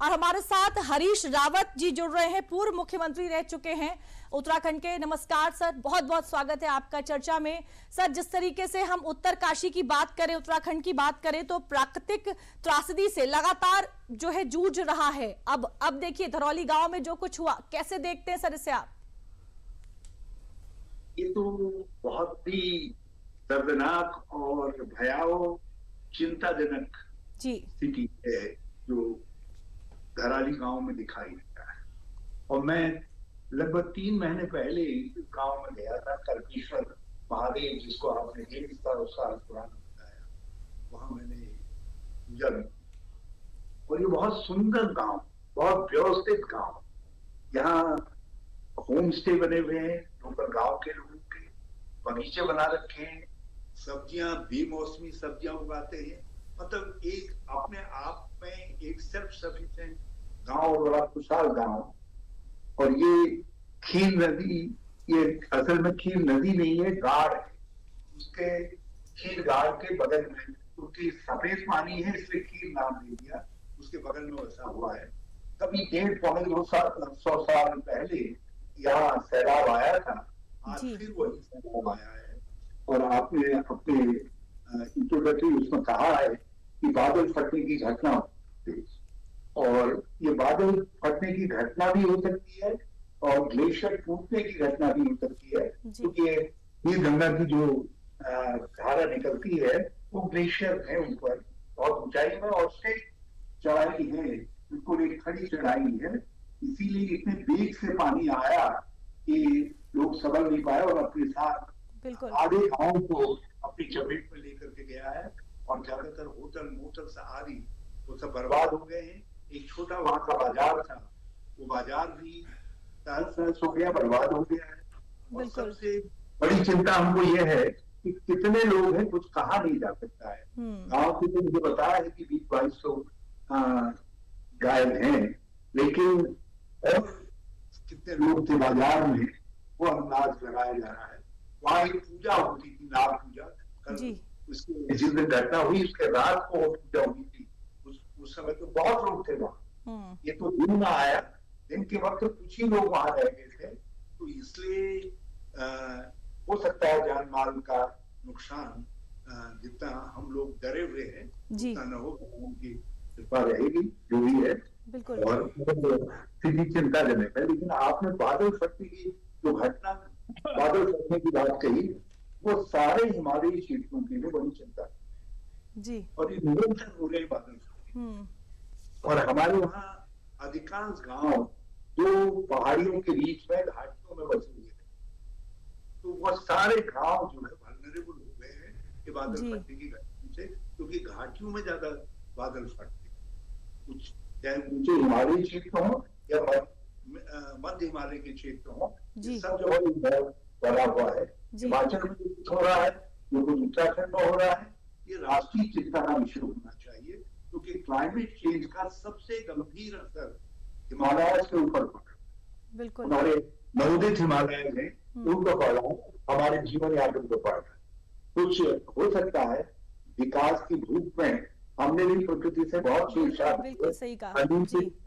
और हमारे साथ हरीश रावत जी जुड़ रहे हैं, पूर्व मुख्यमंत्री रह चुके हैं उत्तराखंड के। नमस्कार सर, बहुत बहुत स्वागत है आपका चर्चा में। सर, जिस तरीके से हम उत्तरकाशी की बात करें, उत्तराखंड की बात करें, तो प्राकृतिक त्रासदी से लगातार जो है जूझ रहा है। अब देखिए धरौली गांव में जो कुछ हुआ, कैसे देखते हैं सर इसे आप? ये तो बहुत ही दर्दनाक और भयावह चिंताजनक स्थिति है जो धराली गांव में दिखाई देता है। और मैं लगभग 3 महीने पहले गांव में गया था, कल्पेश्वर महादेव, जिसको आपने 1,500 साल पुराना बताया, वहां मैंने पूजा की। और ये बहुत सुंदर गांव, बहुत व्यवस्थित गांव। यहाँ होम स्टे बने हुए हैं लोकल गांव के लोगों के, बगीचे बना रखे हैं, सब्जियां, बेमौसमी सब्जियां उगाते हैं। मतलब एक अपने आप में एक सेल्फ सफिशिएंट गांव, बड़ा खुशहाल गांव। और ये खीर नदी, ये असल में खीर नदी नहीं है, गाड़ है। उसके खीर गाड़ के बगल में, क्योंकि सफेद पानी है इसलिए खीर नाम दे दिया, उसके बगल में वैसा हुआ है। कभी 150-200 साल पहले यहाँ सैलाब आया था, आज फिर वही सैलाब आया है। और आपने अपने इंट्रोडक्टरी उसमें कहा है कि बादल फटने की घटना होती है, और ये बादल फटने की घटना भी हो सकती है और ग्लेशियर टूटने की घटना भी हो सकती है, क्योंकि ये गंगा की जो धारा निकलती है वो ग्लेशियर है ऊपर बहुत ऊंचाई में, और उससे चढ़ाई है, बिल्कुल एक खड़ी चढ़ाई है। इसीलिए इतने वेग से पानी आया कि लोग संभल नहीं पाए और अपने साथ आधे गांव को अपनी चपेट में लेकर के गया है। और ज्यादातर होटल मोटल सारी वो सब बर्बाद हो गए हैं। एक छोटा वहां का बाजार था, वो बाजार भी तहस हो गया, बर्बाद हो गया है। और सबसे बड़ी चिंता हमको ये है कि कितने लोग हैं, कुछ कहा नहीं जा सकता है। गांव के तो मुझे बताया है कि 20-2200 गायब हैं, लेकिन और कितने लोग थे बाजार में, वो अंदाज लगाया जा रहा है। वहां एक पूजा होती थी, नाग पूजा। कल उसके जिस दिन घटना हुई उसके रात को वो पूजा हुई थी। उस समय तो बहुत लोग थे वहां। ये तो दिन में आया, दिन के वक्त तो कुछ ही लोग वहां रह गए थे, तो इसलिए हो सकता है जान माल का नुकसान जितना हम लोग डरे हुए हैं उतना न हो। उनकी कृपा रहेगी जो भी है, और स्थिति चिंताजनक है। लेकिन आपने बादल फटने की जो घटना, बादल फटने की बात कही, वो सारे हिमालयी क्षेत्रों के लिए बड़ी चिंता जी। और ये निरंतर हो रहे बादल, और हमारे वहाँ अधिकांश गांव जो पहाड़ियों के बीच में घाटियों में बसे हुए थे, तो वो सारे गांव जो है वल्नरेबल हो गए हैं कि बादल फटने की घटना से, क्योंकि घाटियों में ज्यादा बादल फटते, कुछ चाहे ऊंचे हिमालयी क्षेत्र हो या मध्य हिमालय के क्षेत्र हो, सब जगह बना हुआ है। हिमाचल में जो कुछ हो रहा है, जो कुछ उत्तराखंड में हो रहा है, ये राष्ट्रीय चिंता का विषय होना चाहिए, क्योंकि क्लाइमेट चेंज का सबसे गंभीर असर हिमालय के ऊपर पड़ रहा है। हमारे नवोदित हिमालय में उनको पड़ रहा है, हमारे जीवन यापन को पड़ रहा है। कुछ हो सकता है विकास की धूप में हमने भी प्रकृति से बहुत छेड़छाड़,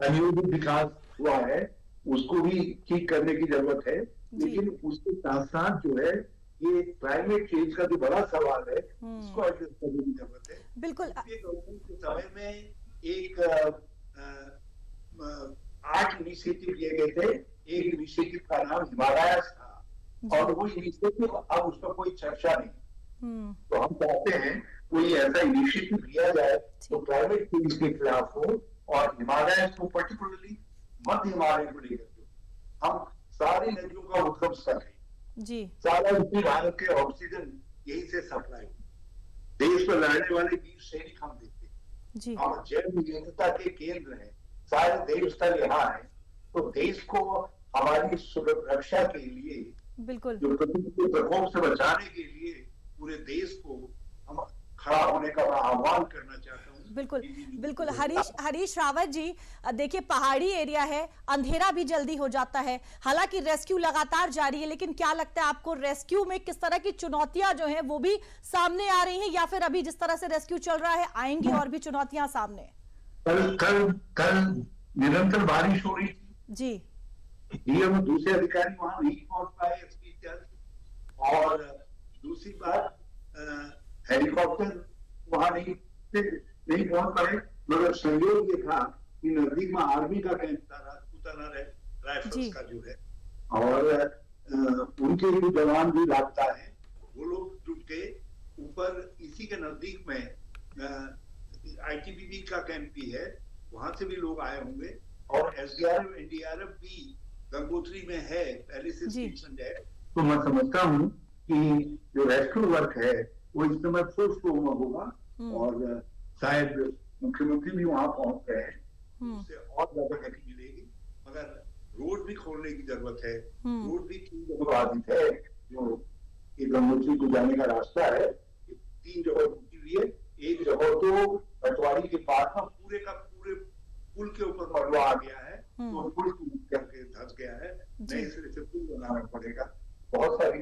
अनियमित विकास हुआ है, उसको भी ठीक करने की जरूरत है। लेकिन उसके साथ साथ जो है ये क्लाइमेट चेंज का जो बड़ा सवाल है, इसको एड्रेस करने की जरूरत है। बिल्कुल। के समय में एक 8 इनिशिएटिव लिए गए थे। एक इनिशिएटिव का नाम हिमालय था, और वो इनिशिएटिव अब उसका कोई चर्चा नहीं। तो हम चाहते हैं कोई ऐसा इनिशिएटिव लिया जाए तो क्लाइमेट चेंज के खिलाफ हो, और हिमालय को पर्टिकुलरली मध्य हिमालय को लेकर के हम सारी नदियों का उद्गम स्थल है जी। सारा उत्तरी भारत के ऑक्सीजन यही से सप्लाई, देश में लड़ने वाले वीर सैनिक हम देखते हैं, हम जैव विविधता के केंद्र हैं, सारे देव स्थल यहाँ है। तो देश को हमारी सुरक्षा के लिए, बिल्कुल, जो प्रकृति के प्रकोप से बचाने के लिए पूरे देश को हम खड़ा होने का आह्वान करना चाहता हूँ। बिल्कुल बिल्कुल। हरीश रावत जी, देखिए पहाड़ी एरिया है, अंधेरा भी जल्दी हो जाता है, हालांकि रेस्क्यू लगातार जारी है, लेकिन क्या लगता है आपको रेस्क्यू में किस तरह की चुनौतियां जो हैं वो भी सामने आ रही हैं, या फिर अभी जिस तरह से रेस्क्यू चल रहा है आएंगी और भी चुनौतियां सामने? कल निरंतर बारिश हो रही थी जी। डीएम दूसरे अधिकारी वहां नहीं पहुंच पाए, एसपी इत्यादि। और दूसरी बात, हेलीकॉप्टर वहां नहीं पहुंच पाए, मगर संयोग ये था कि नजदीक में आर्मी का कैंप था, राजपूताना राइफल्स का जो है, और उनके भी जवान भी लापता है। वो लोग जुट के ऊपर इसी के नजदीक में आईटीबीपी का कैंप भी है, वहां से भी लोग आए होंगे। और एसडीआरएफ एनडीआरएफ भी गंगोत्री में है, पहले से स्टेशन है। तो मैं समझता हूँ कि जो रेस्क्यू वर्क है वो इस समय फुल फ्लो में होगा, और शायद मुख्यमंत्री भी वहां पहुंच गए हैं, उससे और ज्यादा गति मिलेगी। मगर रोड भी खोलने की जरूरत है। रोड भी 3 जगह बाधित है, जो गंगोत्री को जाने का रास्ता है, 3 जगह टूटी हुई है। एक जगह तो पटवारी के पास में पूरे का पूरे पुल के ऊपर मलबा आ गया है, तो पुल टूट करके धंस गया है, नए सिरे से पुल बनाना पड़ेगा। बहुत सारी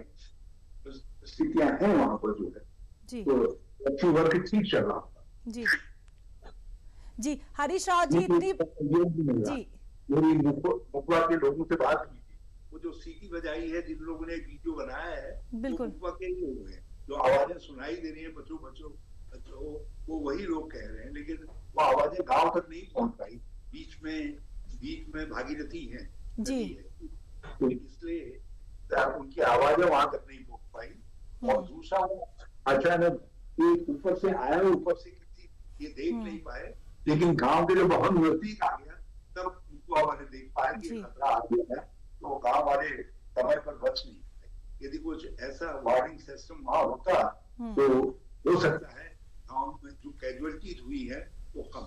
स्थितियां हैं वहां पर जो है, तो अच्छी वर्क ठीक चल रहा है। जी जी, हरीश राव जी जी, मेरी मुकवा के लोगों से बात की थी, वो जो सीटी बजाई है, जिन लोगों ने वीडियो बनाया है, बिल्कुल मुकवा के ही लोग हैं, जो आवाजें सुनाई दे रही है बच्चों बच्चों, वो वही लोग कह रहे हैं, लेकिन वो आवाजें गांव तक नहीं पहुंच पाई, बीच में भागीरथी है जी, तो इसलिए उनकी आवाजें वहां तक नहीं पहुंच पाई। और दूसरा, अचानक ऊपर से आया, ऊपर से किसी ये देख नहीं पाए, लेकिन गांव के जो बहुत नजदीक आ गया तब उनको वाले देख पाए कि खतरा आ गया है, तो गांव वाले समय पर बच नहीं पाए। यदि कुछ ऐसा वार्निंग सिस्टम वहां होता तो हो सकता है गांव में जो कैजुअलिटीज हुई है वो कम,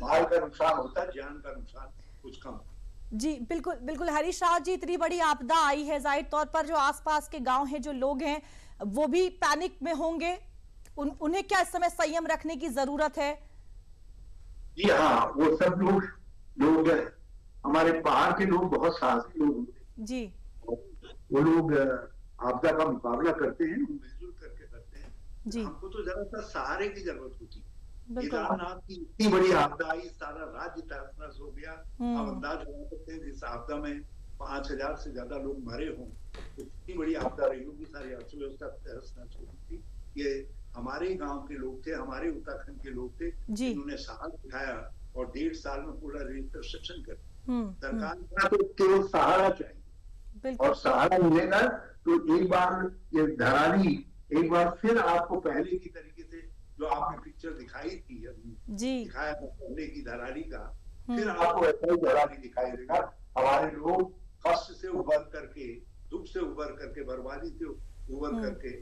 माल का नुकसान होता, जान का नुकसान कुछ कम। जी बिल्कुल बिल्कुल हरीश राव जी, इतनी बड़ी आपदा आई है, जाहिर तौर पर जो आसपास के गांव हैं, जो लोग हैं, वो भी पैनिक में होंगे। उन्हें क्या इस समय संयम रखने की जरूरत है? जी हाँ, वो सब लोग हमारे पहाड़ के लोग बहुत साहसी लोग होते हैं जी, वो लोग आपदा का मुकाबला करते हैं, मिलजुल करके करते हैं जी। हमको तो ज्यादातर सहारे की जरूरत होती है। केदारनाथ की इतनी बड़ी आपदा आई, सारा राज्य तहस-नहस हो गया। आप अंदाज लगा सकते हैं जिस आपदा में 5000 से ज्यादा लोग मरे हों, तो इतनी बड़ी आपदा रही होगी, सारी अर्थव्यवस्था तहस-नहस हो गई थी। ये हमारे गांव के लोग थे, हमारे उत्तराखंड के लोग थे, जिन्होंने साहस दिखाया और 1.5 साल में पूरा रिकंस्ट्रक्शन कर सरकार का तो केवल सहारा चाहिए, और सहारा मिलेगा तो एक बार ये धराली एक बार फिर आपको पहले की तरीके से जो आपने पिक्चर दिखाई थी अभी दिखाया था पहले की धराली का, फिर आपको ऐसा ही धराली दिखाई देगा। हमारे लोग कष्ट से उबर करके, दुख से उबर करके, बर्बादी से उबर करके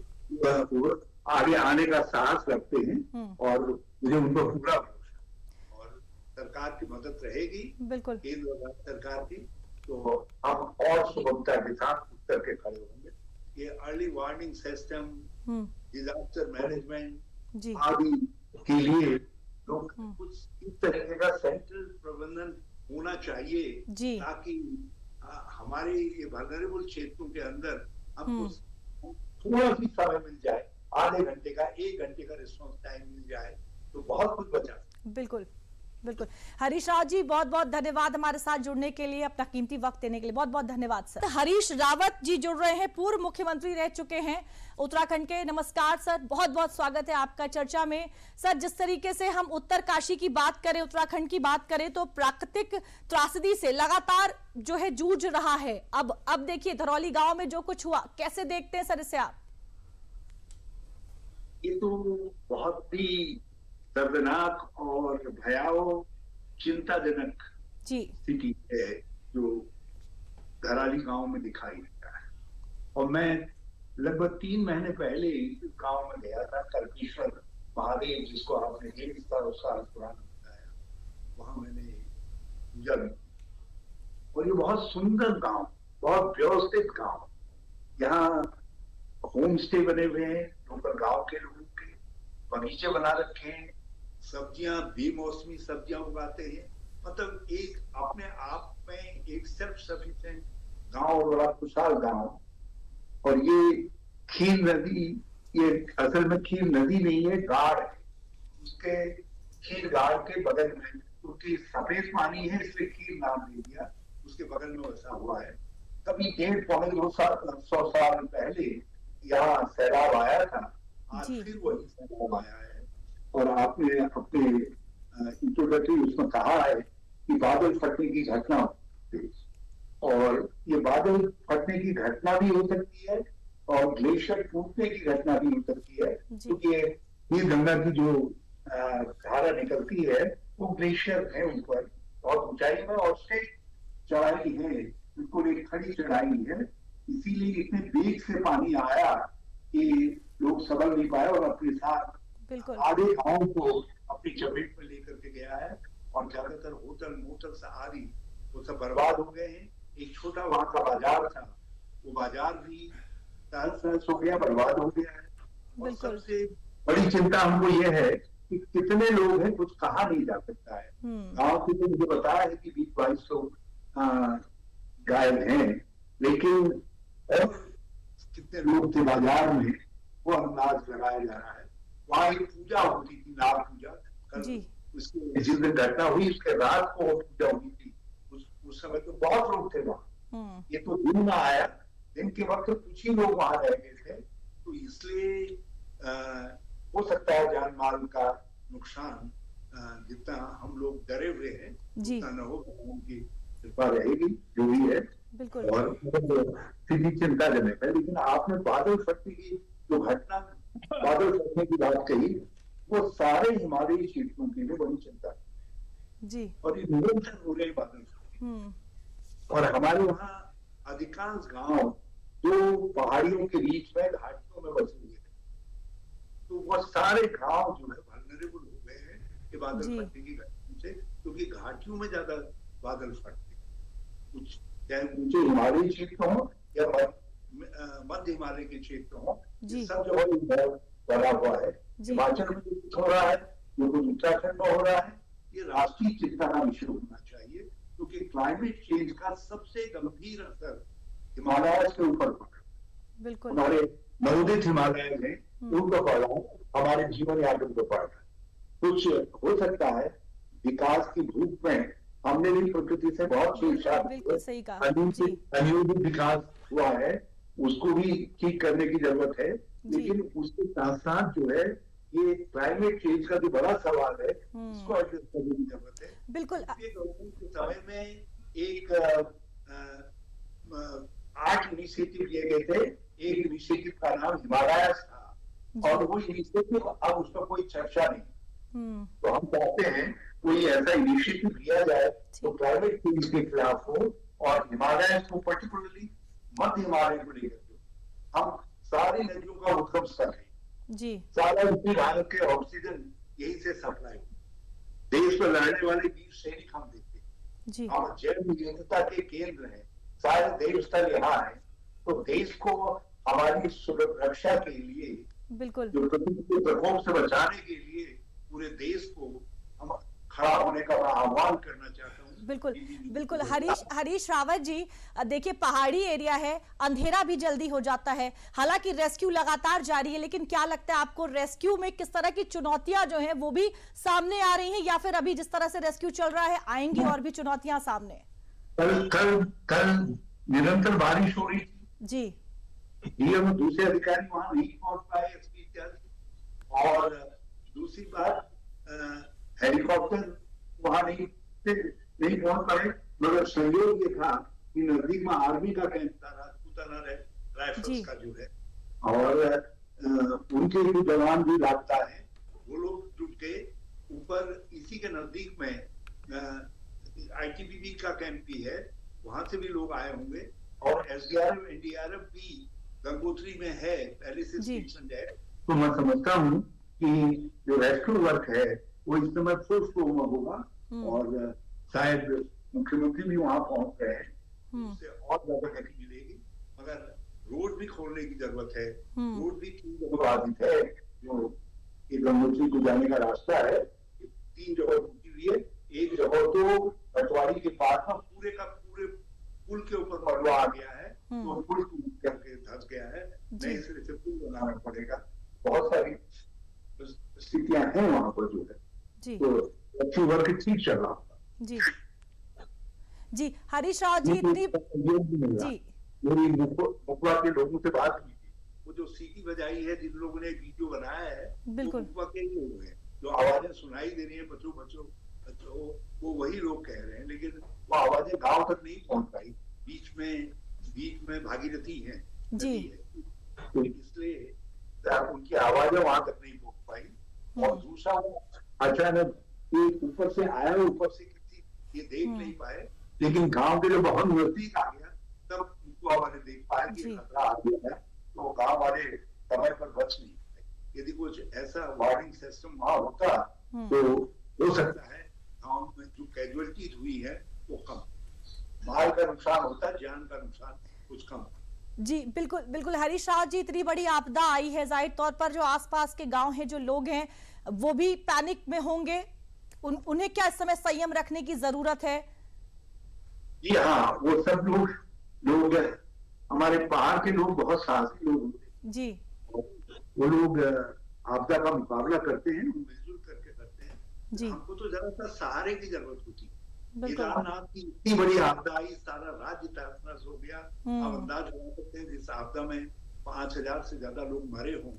आगे आने का साहस रखते हैं, और मुझे उन पर पूरा भरोसा, और सरकार की मदद रहेगी, बिल्कुल केंद्र सरकार की, तो हम और सुगमता के साथ उठ करके खड़े होंगे। ये early warning system, disaster management आदि के लिए लोग कुछ इस तरीके का सेंट्रल प्रबंधन होना चाहिए, ताकि हमारे ये वल्नरेबल क्षेत्रों के अंदर हमको थोड़ा सी समय मिल जाए, आधे घंटे का 1 घंटे का रिस्पॉन्स टाइम मिल जाए तो बहुत कुछ बचा। बिल्कुल बिल्कुल हरीश राव जी, बहुत बहुत धन्यवाद हमारे साथ जुड़ने के लिए, अपना कीमती वक्त देने के लिए बहुत बहुत धन्यवाद सर। हरीश रावत जी जुड़ रहे हैं, पूर्व मुख्यमंत्री रह चुके हैं उत्तराखंड के। नमस्कार सर, बहुत बहुत स्वागत है आपका चर्चा में। सर, जिस तरीके से हम उत्तरकाशी की बात करें, उत्तराखंड की बात करें, तो प्राकृतिक त्रासदी से लगातार जो है जूझ रहा है। अब देखिए धरौली गांव में जो कुछ हुआ, कैसे देखते हैं सर इसे आप? ये तो बहुत ही दर्दनाक और भयावह चिंताजनक स्थिति है जो धराली गांव में दिखाई देता है। और मैं लगभग 3 महीने पहले इस गांव में गया था, कल्पेश्वर महादेव, जिसको आपने 150 साल पुराना बताया, वहां मैंने पूजा भी की। और ये बहुत सुंदर गांव, बहुत व्यवस्थित गांव, यहाँ होम स्टे बने हुए हैं, लोकल गांव के लोगों के बगीचे बना रखे हैं, सब्जियां बेमौसमी सब्जियां उगाते हैं, मतलब एक अपने आप में एक सेल्फ सफिशिएंट गांव और बड़ा खुशहाल गांव। और ये खीर नदी, ये असल में खीर नदी नहीं है, गाड़ है, उसके खीर गाड़ के बगल में क्योंकि सफेद पानी है इसलिए कील नाम दे दिया, उसके बगल में वैसा हुआ है। कभी 150 साल पहले यहाँ सैलाब आया था, आज फिर वही सैलाब आया है। और आपने अपने इंट्रोडक्टरी उसमें कहा है कि बादल फटने की घटना होती है, और ये बादल फटने की घटना भी हो सकती है और ग्लेशियर टूटने की घटना भी हो सकती है, क्योंकि ये गंगा की जो धारा निकलती है वो ग्लेशियर है ऊपर बहुत ऊंचाई में, और उससे चढ़ाई है, बिल्कुल एक खड़ी चढ़ाई है, इसीलिए इतने वेग से पानी आया कि लोग संभल नहीं पाए और अपने साथ आधे गांव को अपनी चपेट में लेकर के गया है। और ज्यादातर होटल मोटल सहारी वो सब बर्बाद हो गए हैं। एक छोटा वहां का बाजार था, वो बाजार भी तहस हो गया, बर्बाद हो गया है। और सबसे बड़ी चिंता हमको ये है कि कितने लोग हैं, कुछ कहा नहीं जा सकता है। गांव के तो मुझे बताया है कि 20-22 घायल हैं, लेकिन और कितने लोग थे बाजार में वो अंदाज लगाया जा रहा है। वहां एक पूजा होती थी, नाग पूजा, कल उसकी जिस दिन घटना हुई उसके रात को पूजा हुई थी। उस समय तो बहुत लोग थे वहां, ये तो दिन में आया, दिन के वक्त कुछ ही लोग वहां रह गए थे, तो इसलिए हो सकता है जान माल का नुकसान जितना हम लोग डरे हुए हैं उतना न हो, उनकी कृपा रहेगी जो भी है। और स्थिति चिंताजनक है। लेकिन आपने बादल फटने की जो घटना, बादल फटने की बात कही, वो सारे हिमालयी क्षेत्रों के लिए बड़ी चिंता है। और ये निरंतर हो रहे बादल और हमारे वहाँ अधिकांश गांव जो पहाड़ियों के बीच में घाटियों में बसे हुए थे, तो वो सारे गांव जो है वल्नरेबल हो गए हैं कि बादल फटने की घटना से, क्योंकि घाटियों में ज्यादा बादल फटते हैं। कुछ चाहे ऊंचे हिमालयी क्षेत्र हो या मध्य हिमालय के क्षेत्र हो, सब जगह बना हुआ है। हिमाचल में कुछ हो रहा है, जो कुछ उत्तराखंड में हो रहा है, ये राष्ट्रीय चिंता का विषय होना चाहिए, क्योंकि क्लाइमेट चेंज का सबसे गंभीर असर हिमालय के ऊपर पड़ रहा है। हमारे नवोदित हिमालय में उनको पड़ रहा है, हमारे जीवन यापन को पड़ रहा है। कुछ हो सकता है विकास की धूप में हमने भी प्रकृति से बहुत छेड़छाड़, अनियमित विकास हुआ है, उसको भी ठीक करने की जरूरत है। लेकिन उसके साथ साथ जो है ये क्लाइमेट चेंज का जो बड़ा सवाल है, इसको एड्रेस करने की जरूरत है। बिल्कुल। के समय में एक 8 इनिशिएटिव लिए गए थे। एक इनिशिएटिव का नाम हिमालय था, और वो इनिशिएटिव अब उसका कोई चर्चा नहीं। तो हम चाहते हैं कोई ऐसा इनिशिएटिव लिया जाए तो क्लाइमेट चेंज के खिलाफ हो, और हिमालय को पर्टिकुलरली मध्य हिमालय को लेकर हम सारी नदियों का उद्गम स्थल है जी, सारा उत्तरी भारत के ऑक्सीजन यही से सप्लाई। देश में लड़ने वाले वीर सैनिक हम देखते हैं, हम जैव विविधता के केंद्र हैं, सारे देव स्थल यहाँ है। तो देश को हमारी सुरक्षा के लिए, बिल्कुल, जो प्रकृति के प्रकोप से बचाने के लिए पूरे देश को हम खड़ा होने का आह्वान करना चाहता हूँ। बिल्कुल बिल्कुल। हरीश रावत जी, देखिए पहाड़ी एरिया है, अंधेरा भी जल्दी हो जाता है, हालांकि रेस्क्यू लगातार जारी है, लेकिन क्या लगता है आपको रेस्क्यू में किस तरह की चुनौतियां जो हैं वो भी सामने आ रही हैं, या फिर अभी जिस तरह से रेस्क्यू चल रहा है आएंगी और भी चुनौतियां सामने? कल निरंतर बारिश हो रही थी जी, डीएम दूसरे अधिकारी वहां नहीं पहुंच पाए, एसपी इत्यादि। और दूसरी बात, हेलीकॉप्टर वहां नहीं पहुंच पाए, मगर संयोग ये था कि नजदीक में आर्मी का कैंप था, राजपूताना राइफल्स का जो है, और उनके भी जवान भी लापता है, वो लोग जुट के ऊपर इसी के नजदीक में आईटीबीपी का कैंप भी है, वहां से भी लोग आए होंगे। और एसडीआरएफ एनडीआरएफ भी गंगोत्री में है, पहले से स्टेशन है। तो मैं समझता हूँ कि जो रेस्क्यू वर्क है वो इस समय फुल फ्लो में होगा, और शायद मुख्यमंत्री भी वहां पहुंच गए हैं, उससे और ज्यादा गति मिलेगी। मगर रोड भी खोलने की जरूरत है, रोड भी 3 जगह बाधित है, जो गंगोत्री को जाने का रास्ता है, 3 जगह टूटी हुई है। एक जगह तो पटवारी के पास में पूरे का पूरे पुल के ऊपर मलबा आ गया है, तो पुल टूट करके धंस गया है, नए सिरे से पुल बनाना पड़ेगा। बहुत सारी स्थितियां हैं वहां पर जो है, तो अच्छी वर्क ठीक चल रहा है। जी जी, हरीश राव जी इतनी जी मेरी मुकवा के लोगों से बात की थी, वो जो सीटी बजाई है, जिन लोगों ने वीडियो बनाया है, बिल्कुल, वो मुकवा के ही लोग हैं, जो आवाजें सुनाई दे रही है बच्चों बच्चों बच्चों, वो वही लोग कह रहे हैं, लेकिन वो आवाजें गांव तक नहीं पहुंच पाई। बीच में भागीरथी है जी, तो इसलिए उनकी आवाजें वहां तक नहीं पहुंच पाई। और दूसरा वो अचानक ऊपर से आया, ऊपर से किसी ये देख नहीं पाए, लेकिन गांव के जब बहुत नजदीक आ गया तब उनको वाले देख पाए कि खतरा आ गया है, तो गांव वाले समय पर बच नहीं पाए। यदि कुछ ऐसा वार्निंग सिस्टम वहां होता तो हो सकता है गांव में जो कैजुअलिटीज हुई है वो कम, माल का नुकसान होता, जान का नुकसान कुछ कम। जी बिल्कुल बिल्कुल हरीश राव जी, इतनी बड़ी आपदा आई है, जाहिर तौर पर जो आसपास के गांव हैं, जो लोग हैं, वो भी पैनिक में होंगे। उन्हें क्या इस समय संयम रखने की जरूरत है? जी हाँ, वो सब लोग हमारे पहाड़ के लोग बहुत साहसी लोग होते हैं जी, वो लोग आपदा का मुकाबला करते हैं, मिलजुल करके करते हैं जी, हमको तो ज्यादातर सहारे की जरूरत होती है। बिल्कुल, की इतनी बड़ी आपदा आई, सारा राज्य तहस हो गया। आप अंदाज लगा सकते हैं जिस आपदा में 5,000 से ज्यादा लोग मरे हों,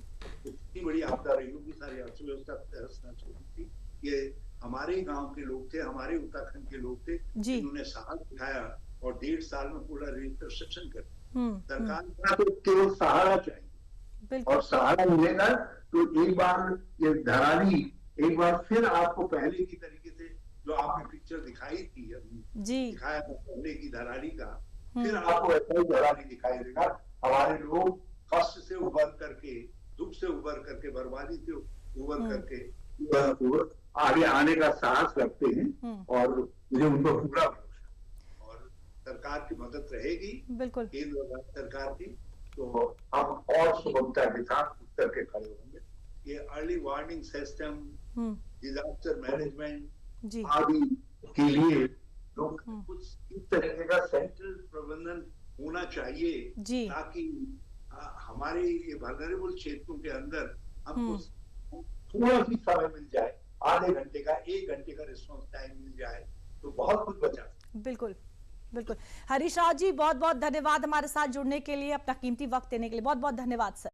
तो कितनी बड़ी आपदा रही होगी, सारी अर्थव्यवस्था तहस नहस हो गई थी। ये हमारे गांव के लोग थे, हमारे उत्तराखंड के लोग थे, जिन्होंने साहस दिखाया और 1.5 साल में पूरा रिकंस्ट्रक्शन कर दिया। सरकार को तो केवल सहारा चाहिए, और सहारा मिलेगा तो एक बार ये धराली एक बार फिर आपको पहले की तरीके से, जो आपने पिक्चर दिखाई थी अभी दिखाया था पहले की धराली का, फिर आपको ऐसा ही धराली दिखाई देगा। हमारे लोग कष्ट से उबर करके, दुख से उबर करके, बर्बादी से उबर करके आगे आने का साहस रखते हैं, और मुझे उन पर पूरा भरोसा, और सरकार की मदद रहेगी, बिल्कुल केंद्र सरकार की, तो हम और सुगमता के साथ उठ करके खड़े होंगे। ये early warning system, disaster management आदि के लिए लोग कुछ इस तरीके का सेंट्रल प्रबंधन होना चाहिए, ताकि हमारे ये वल्नरेबल क्षेत्रों के अंदर हमको थोड़ा सी समय मिल जाए, आधे घंटे का 1 घंटे का रिस्पॉन्स टाइम मिल जाए तो बहुत कुछ बचा। बिल्कुल बिल्कुल हरीश राव जी, बहुत बहुत धन्यवाद हमारे साथ जुड़ने के लिए, अपना कीमती वक्त देने के लिए बहुत बहुत धन्यवाद सर।